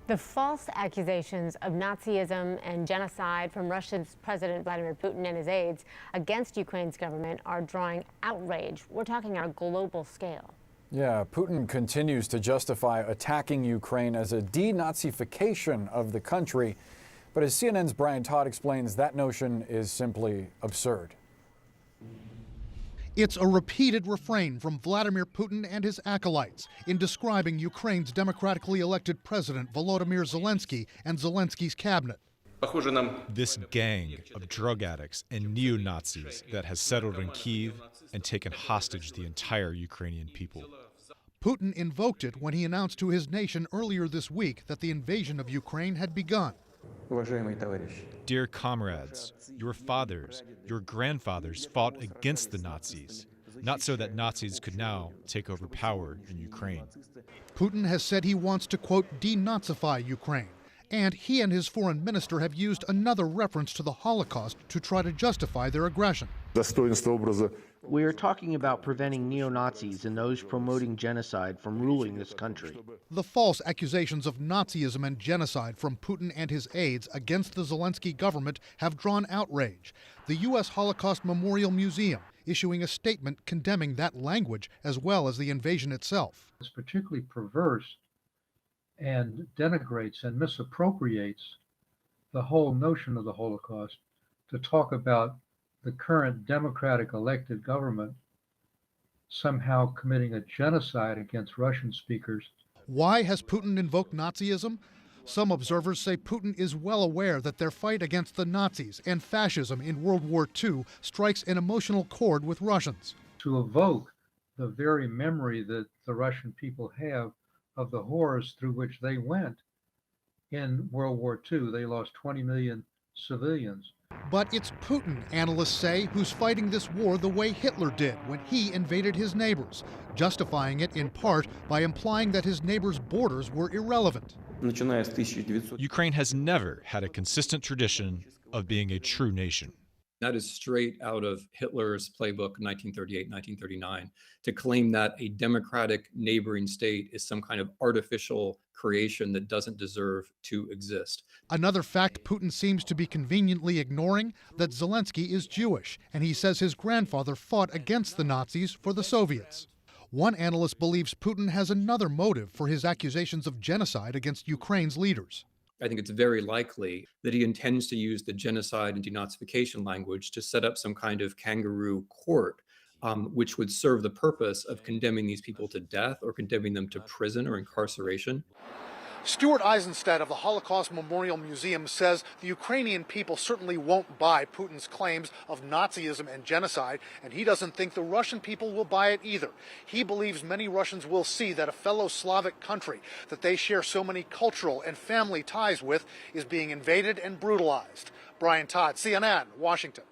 The false accusations of Nazism and genocide from Russia's President Vladimir Putin and his aides against Ukraine's government are drawing outrage. We're talking on a global scale. Yeah, Putin continues to justify attacking Ukraine as a denazification of the country. But as CNN's Brian Todd explains, that notion is simply absurd. It's a repeated refrain from Vladimir Putin and his acolytes in describing Ukraine's democratically elected president Volodymyr Zelensky and Zelensky's cabinet. This gang of drug addicts and neo-Nazis that has settled in Kyiv and taken hostage the entire Ukrainian people. Putin invoked it when he announced to his nation earlier this week that the invasion of Ukraine had begun. Dear comrades, your fathers, your grandfathers fought against the Nazis, not so that Nazis could now take over power in Ukraine. Putin has said he wants to, quote, denazify Ukraine. And he and his foreign minister have used another reference to the Holocaust to try to justify their aggression. We are talking about preventing neo-Nazis and those promoting genocide from ruling this country. The false accusations of Nazism and genocide from Putin and his aides against the Zelensky government have drawn outrage. The U.S. Holocaust Memorial Museum issuing a statement condemning that language as well as the invasion itself. It's particularly perverse and denigrates and misappropriates the whole notion of the Holocaust to talk about the current democratic elected government somehow committing a genocide against Russian speakers. Why has Putin invoked Nazism? Some observers say Putin is well aware that their fight against the Nazis and fascism in World War II strikes an emotional chord with Russians. To evoke the very memory that the Russian people have of the horrors through which they went in World War II. They lost 20 million civilians. But it's Putin, analysts say, who's fighting this war the way Hitler did when he invaded his neighbors, justifying it in part by implying that his neighbors' borders were irrelevant. Ukraine has never had a consistent tradition of being a true nation. That is straight out of Hitler's playbook, 1938, 1939, to claim that a democratic neighboring state is some kind of artificial creation that doesn't deserve to exist. Another fact Putin seems to be conveniently ignoring, that Zelensky is Jewish, and he says his grandfather fought against the Nazis for the Soviets. One analyst believes Putin has another motive for his accusations of genocide against Ukraine's leaders. I think it's very likely that he intends to use the genocide and denazification language to set up some kind of kangaroo court, which would serve the purpose of condemning these people to death or condemning them to prison or incarceration. Stuart Eisenstadt of the Holocaust Memorial Museum says the Ukrainian people certainly won't buy Putin's claims of Nazism and genocide, and he doesn't think the Russian people will buy it either. He believes many Russians will see that a fellow Slavic country that they share so many cultural and family ties with is being invaded and brutalized. Brian Todd, CNN, Washington.